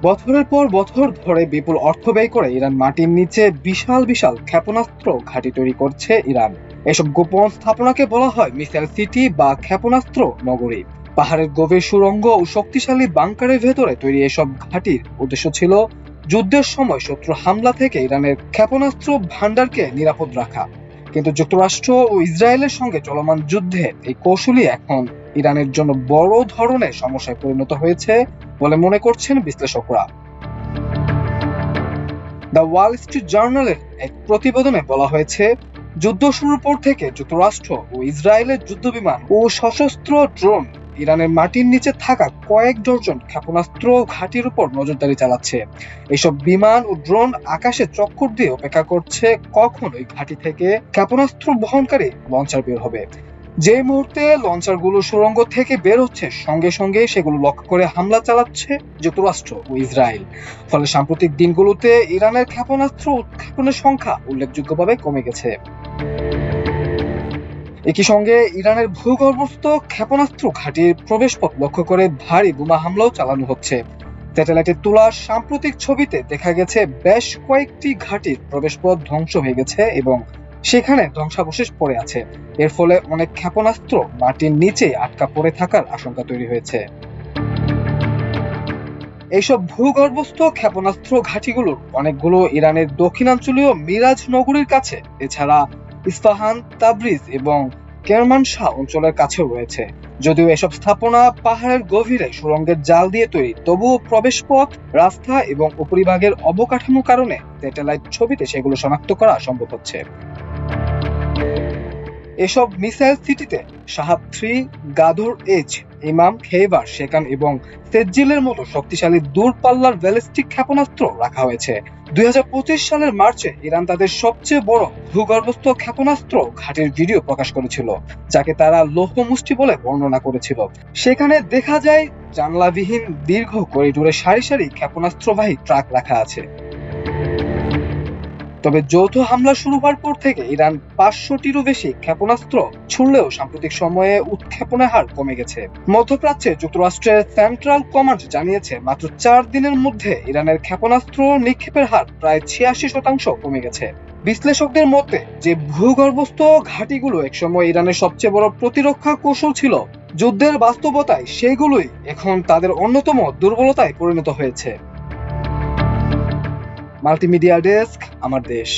বছরের পর বছর ধরে বিপুল অর্থ ব্যয় করে ইরান মাটির নিচে বিশাল বিশাল ক্ষেপণাস্ত্র ঘাঁটি তৈরি করছে ইরান। এসব গোপন স্থাপনাকে বলা হয় মিসাইল সিটি বা ক্ষেপণাস্ত্র নগরী। পাহাড়ের গভীর সুড়ঙ্গ ও শক্তিশালী বাংকারের ভেতরে তৈরি এসব ঘাঁটির উদ্দেশ্য ছিল যুদ্ধের সময় শত্রু হামলা থেকে ইরানের ক্ষেপণাস্ত্র ভান্ডারকে নিরাপদ রাখা। কিন্তু যুক্তরাষ্ট্র ও ইসরায়েলের সঙ্গে চলমান যুদ্ধে এই কৌশলই এখন ইরানের জন্য বড় ধরনের সমস্যায় পরিণত হয়েছে বলে মনে করছেন বিশ্লেষকরা। দ্য ওয়াল স্ট্রিট জার্নালের এক প্রতিবেদনে বলা হয়েছে, যুদ্ধ শুরুর পর থেকে যুক্তরাষ্ট্র ও ইসরায়েলের যুদ্ধবিমান ও সশস্ত্র ড্রোন ইরানের মাটির নিচে থাকা কয়েক ডজন ক্ষেপণাস্ত্র ঘাঁটির উপর নজরদারি চালাচ্ছে। এসব বিমান ও ড্রোন আকাশে চক্কর দিয়ে অপেক্ষা করছে কখন ওই ঘাঁটি থেকে ক্ষেপণাস্ত্র বহনকারী লঞ্চার বের হবে। যে মুহূর্তে লঞ্চারগুলো সুড়ঙ্গ থেকে বের হচ্ছে, সঙ্গে সঙ্গে সেগুলো লক্ষ্য করে হামলা চালাচ্ছে যুক্তরাষ্ট্র ও ইসরায়েল। ফলে সাম্প্রতিক দিনগুলোতে ইরানের ক্ষেপণাস্ত্র উৎক্ষেপণের সংখ্যা উল্লেখযোগ্যভাবে কমে গেছে। একই সঙ্গে ইরানের ভূগর্ভস্থ ক্ষেপণাস্ত্র ঘাঁটির প্রবেশপথ লক্ষ্য করে ভারী বোমা হামলাও চালানো হচ্ছে। স্যাটেলাইটে তোলা সাম্প্রতিক ছবিতে দেখা গেছে বেশ কয়েকটি ঘাঁটির প্রবেশপথ ধ্বংস হয়ে গেছে এবং সেখানে ধ্বংসাবশেষ পড়ে আছে। এর ফলে অনেক ক্ষেপণাস্ত্র মাটির নিচে আটকা পড়ে থাকার আশঙ্কা তৈরি হয়েছে। এইসব ভূগর্ভস্থ ক্ষেপণাস্ত্র ঘাঁটিগুলোর অনেকগুলো ইরানের দক্ষিণাঞ্চলীয় মিরাজ নগরীর কাছে, এছাড়া ইস্পাহান, তাবরিজ এবং কেরমানশাহ অঞ্চলের কাছেও রয়েছে। যদিও এসব স্থাপনা পাহাড়ের গভীরে সুড়ঙ্গের জাল দিয়ে তৈরি, তবুও প্রবেশপথ, রাস্তা এবং উপরিভাগের অবকাঠামোর কারণে স্যাটেলাইট ছবিতে সেগুলো শনাক্ত করা সম্ভব হচ্ছে। এসব মিসাইল সিটিতে শাহাব 3, গাদর এইচ, ইমাম, খেইবার, শেকান এবং সেজ্জিলের মতো শক্তিশালী দূরপাল্লার ব্যালিস্টিক ক্ষেপণাস্ত্র রাখা হয়েছে। 2025 সালের মার্চে ইরান তাদের সবচেয়ে বড় ভূগর্ভস্থ ক্ষেপণাস্ত্র ঘাঁটির ভিডিও প্রকাশ করেছিল, যাকে তারা লৌহ মুষ্টি বলে বর্ণনা করেছিল। সেখানে দেখা যায় জানলাবিহীন দীর্ঘ করিডোরে সারি সারি ক্ষেপণাস্ত্রবাহী ট্রাক রাখা আছে। তবে যৌথ হামলা শুরু হওয়ার পর থেকে ইরান 500টিরও বেশি ক্ষেপণাস্ত্র ছুড়লেও সাম্প্রতিক সময়ে উৎক্ষেপণের হার কমে গেছে। মধ্যপ্রাচ্যে যুক্তরাষ্ট্রের সেন্ট্রাল কমান্ড জানিয়েছে, মাত্র 4 দিনের মধ্যে ইরানের ক্ষেপণাস্ত্র নিক্ষেপের হার প্রায় 86% কমে গেছে। বিশ্লেষকদের মতে, যে ভূগর্ভস্থ ঘাঁটিগুলো একসময় ইরানের সবচেয়ে বড় প্রতিরক্ষা কৌশল ছিল, যুদ্ধের বাস্তবতায় সেগুলোই এখন তাদের অন্যতম দুর্বলতায় পরিণত হয়েছে। মাল্টিমিডিয়া ডেস্ক, আমার দেশ।